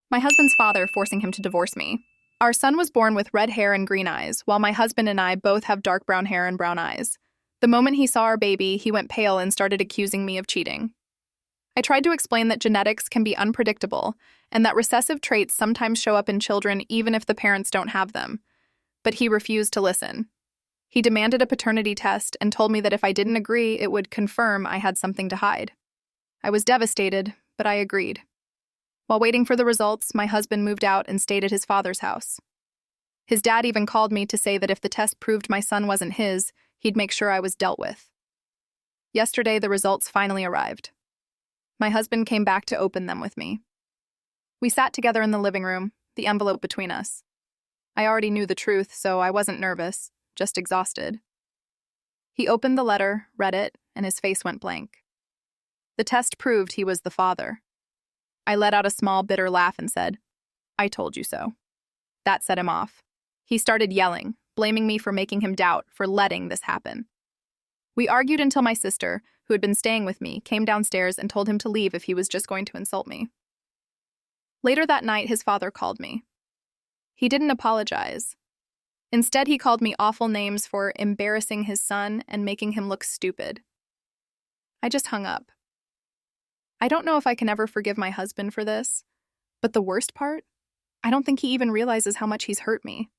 My husband's father forcing him to divorce me. Our son was born with red hair and green eyes, while my husband and I both have dark brown hair and brown eyes. The moment he saw our baby, he went pale and started accusing me of cheating. I tried to explain that genetics can be unpredictable and that recessive traits sometimes show up in children even if the parents don't have them. But he refused to listen. He demanded a paternity test and told me that if I didn't agree, it would confirm I had something to hide. I was devastated, but I agreed. While waiting for the results, my husband moved out and stayed at his father's house. His dad even called me to say that if the test proved my son wasn't his, he'd make sure I was dealt with. Yesterday, the results finally arrived. My husband came back to open them with me. We sat together in the living room, the envelope between us. I already knew the truth, so I wasn't nervous, just exhausted. He opened the letter, read it, and his face went blank. The test proved he was the father. I let out a small, bitter laugh and said, "I told you so." That set him off. He started yelling, blaming me for making him doubt, for letting this happen. We argued until my sister, who had been staying with me, came downstairs and told him to leave if he was just going to insult me. Later that night, his father called me. He didn't apologize. Instead, he called me awful names for embarrassing his son and making him look stupid. I just hung up. I don't know if I can ever forgive my husband for this, but the worst part? I don't think he even realizes how much he's hurt me.